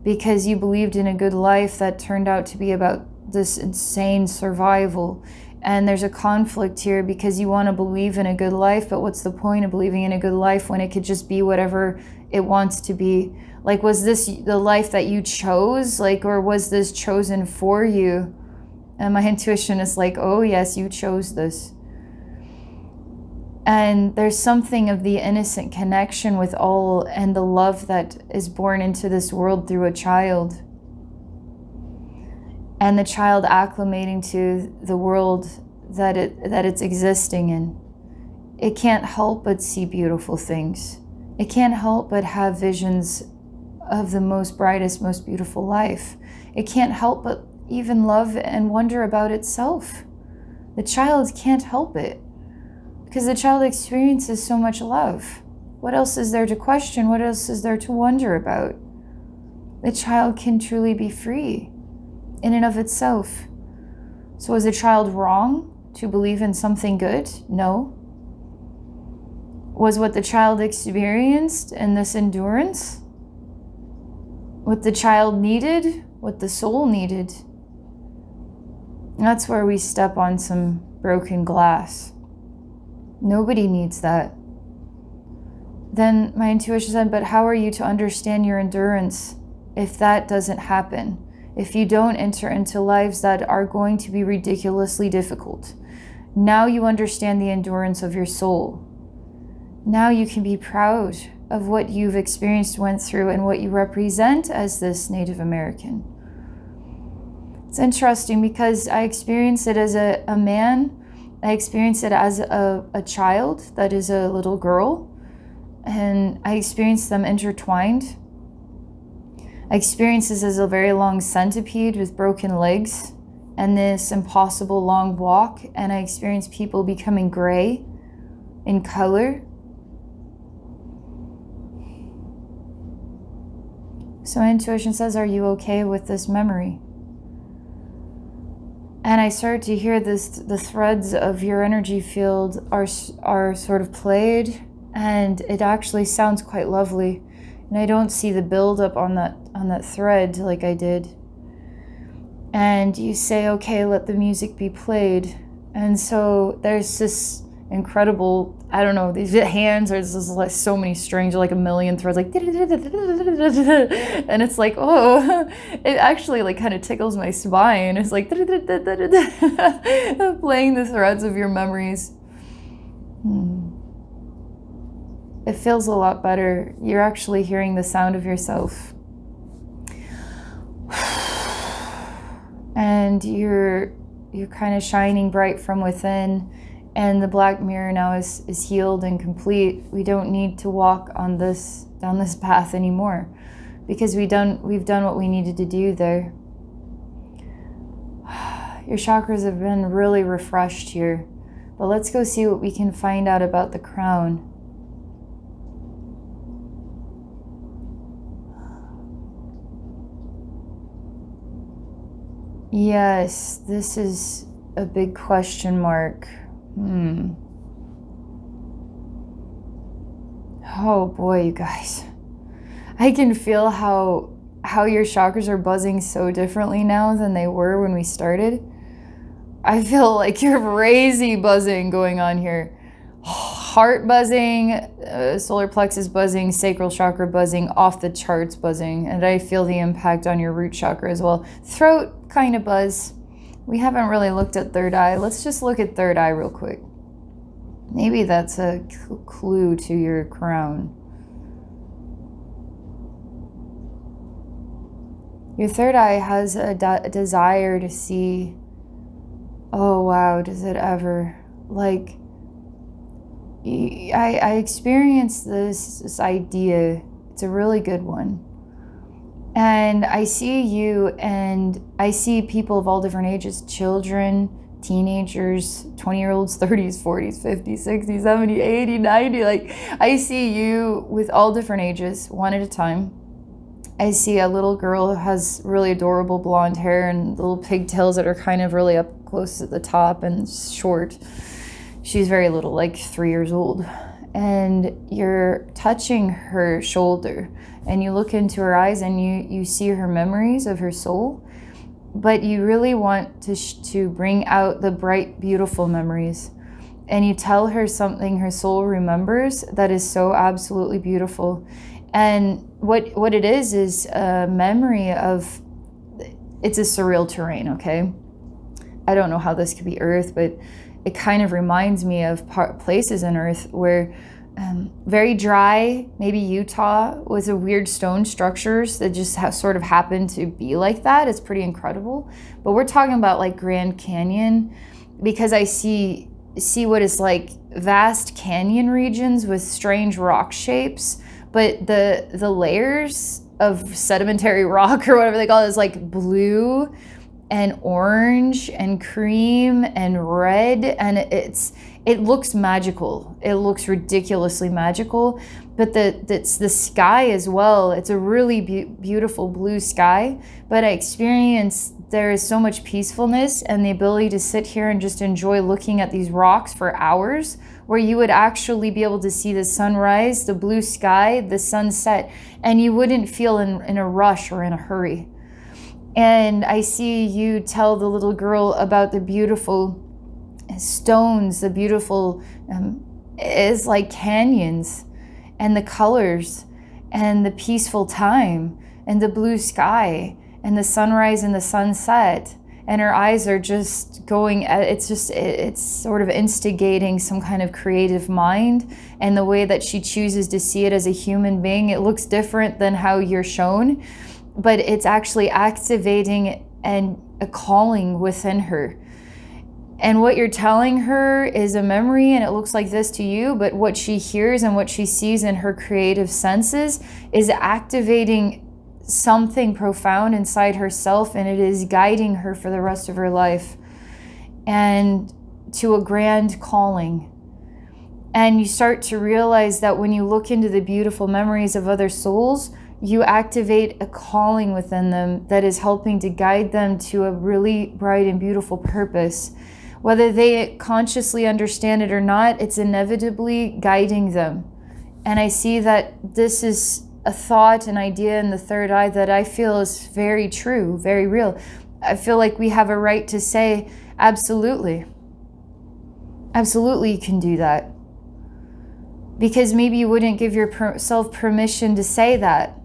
Because you believed in a good life that turned out to be about this insane survival. And there's a conflict here because you want to believe in a good life, but what's the point of believing in a good life when it could just be whatever it wants to be? Like, was this the life that you chose? Like, or was this chosen for you? And my intuition is like, oh yes, you chose this. And there's something of the innocent connection with all and the love that is born into this world through a child. And the child acclimating to the world that it's existing in. It can't help but see beautiful things. It can't help but have visions of the most brightest, most beautiful life. It can't help but even love and wonder about itself. The child can't help it because the child experiences so much love. What else is there to question? What else is there to wonder about? The child can truly be free in and of itself. So is the child wrong to believe in something good? No. Was what the child experienced in this endurance what the child needed, what the soul needed? That's where we step on some broken glass. Nobody needs that. Then my intuition said, but how are you to understand your endurance if that doesn't happen? If you don't enter into lives that are going to be ridiculously difficult? Now you understand the endurance of your soul. Now you can be proud of what you've experienced, went through, and what you represent as this Native American. It's interesting because I experienced it as a man. I experienced it as a child that is a little girl. And I experienced them intertwined. I experienced this as a very long centipede with broken legs and this impossible long walk. And I experienced people becoming gray in color. So my intuition says, are you okay with this memory? And I started to hear the threads of your energy field are sort of played, and it actually sounds quite lovely. And I don't see the buildup on that thread like I did. And you say, okay, let the music be played. And so there's this incredible, I don't know, these hands, there's just like so many strings, like a million threads, like, and it's like, oh, it actually like kind of tickles my spine. It's like playing the threads of your memories. It feels a lot better. You're actually hearing the sound of yourself. And you're you're kind of shining bright from within, and the black mirror now is healed and complete. We don't need to walk down this path anymore, because we've done what we needed to do there. Your chakras have been really refreshed here. But let's go see what we can find out about the crown. Yes, this is a big question mark. Oh boy, you guys. I can feel how your chakras are buzzing so differently now than they were when we started. I feel like you're crazy buzzing going on here. Heart buzzing, solar plexus buzzing, sacral chakra buzzing, off the charts buzzing. And I feel the impact on your root chakra as well. Throat kind of buzz. We haven't really looked at third eye. Let's just look at third eye real quick. Maybe that's a clue to your crown. Your third eye has a desire to see. Oh wow, does it ever? Like, I experienced this idea. It's a really good one. And I see you, and I see people of all different ages, children, teenagers, 20-year-olds, 30s, 40s, 50s, 60s, 70s, 80s, 90s. Like, I see you with all different ages, one at a time. I see a little girl who has really adorable blonde hair and little pigtails that are kind of really up close at the top and short. She's very little, like 3 years old. And you're touching her shoulder, and you look into her eyes, and you see her memories of her soul. But you really want to bring out the bright, beautiful memories. And you tell her something her soul remembers that is so absolutely beautiful. And what it is a memory of, it's a surreal terrain, okay? I don't know how this could be Earth, but it kind of reminds me of places in Earth where very dry, maybe Utah, with a weird stone structures that just sort of happen to be like that. It's pretty incredible. But we're talking about like Grand Canyon, because I see what is like vast canyon regions with strange rock shapes, but the layers of sedimentary rock or whatever they call it is like blue and orange and cream and red, and it looks magical. It looks ridiculously magical, but it's the sky as well. It's a really beautiful blue sky, but I experience there is so much peacefulness and the ability to sit here and just enjoy looking at these rocks for hours, where you would actually be able to see the sunrise, the blue sky, the sunset, and you wouldn't feel in a rush or in a hurry. And I see you tell the little girl about the beautiful stones, the beautiful, is like canyons, and the colors, and the peaceful time, and the blue sky, and the sunrise and the sunset. And her eyes are just going, it's sort of instigating some kind of creative mind. And the way that she chooses to see it as a human being, it looks different than how you're shown, but it's actually activating a calling within her. And what you're telling her is a memory, and it looks like this to you, but what she hears and what she sees in her creative senses is activating something profound inside herself, and it is guiding her for the rest of her life and to a grand calling. And you start to realize that when you look into the beautiful memories of other souls, you activate a calling within them that is helping to guide them to a really bright and beautiful purpose. Whether they consciously understand it or not, it's inevitably guiding them. And I see that this is a thought, an idea in the third eye that I feel is very true, very real. I feel like we have a right to say, absolutely. Absolutely, you can do that. Because maybe you wouldn't give yourself permission to say that.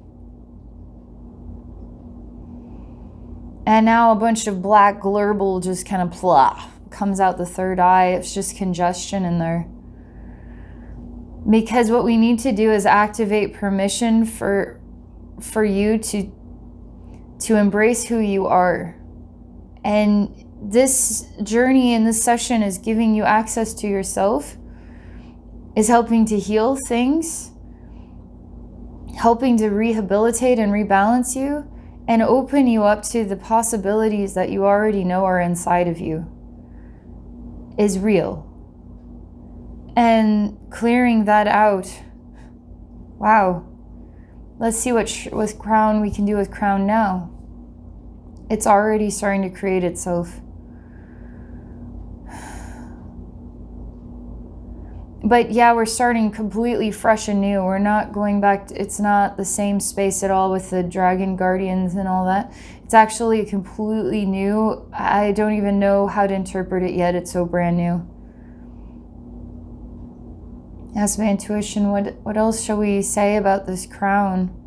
And now a bunch of black glurble just kind of plop comes out the third eye. It's just congestion in there. Because what we need to do is activate permission for you to embrace who you are. And this journey in this session is giving you access to yourself, is helping to heal things, helping to rehabilitate and rebalance you, and open you up to the possibilities that you already know are inside of you, is real. And clearing that out, wow. Let's see what with Crown we can do with Crown now. It's already starting to create itself. But yeah, we're starting completely fresh and new. We're not going back to, it's not the same space at all with the dragon guardians and all that. It's actually completely new. I don't even know how to interpret it yet. It's so brand new. Ask my intuition, what else shall we say about this crown?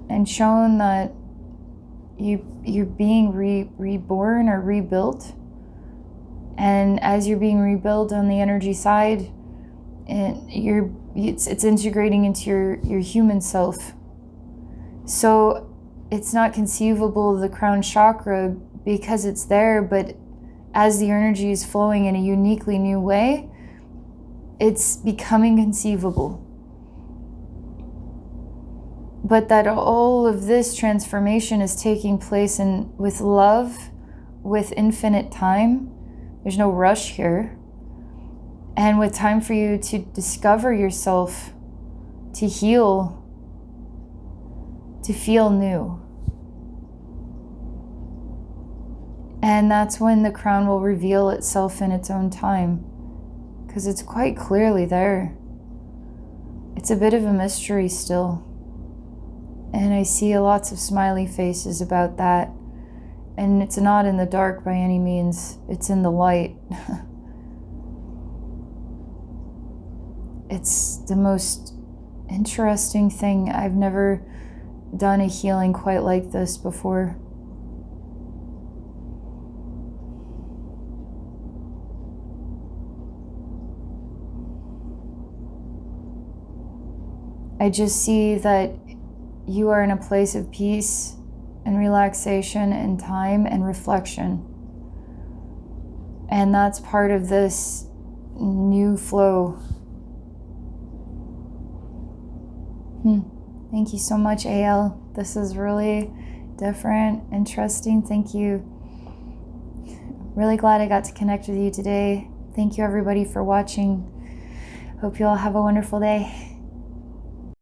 And shown that you're being reborn or rebuilt. And as you're being rebuilt on the energy side, it's integrating into your human self. So it's not conceivable, the crown chakra, because it's there, but as the energy is flowing in a uniquely new way, it's becoming conceivable. But that all of this transformation is taking place with love, with infinite time. There's no rush here. And with time for you to discover yourself, to heal, to feel new. And that's when the crown will reveal itself in its own time, because it's quite clearly there. It's a bit of a mystery still. And I see lots of smiley faces about that. And it's not in the dark by any means. It's in the light. It's the most interesting thing. I've never done a healing quite like this before. I just see that you are in a place of peace and relaxation and time and reflection. And that's part of this new flow. Thank you so much, AL. This is really different, interesting. Thank you. Really glad I got to connect with you today. Thank you, everybody, for watching. Hope you all have a wonderful day.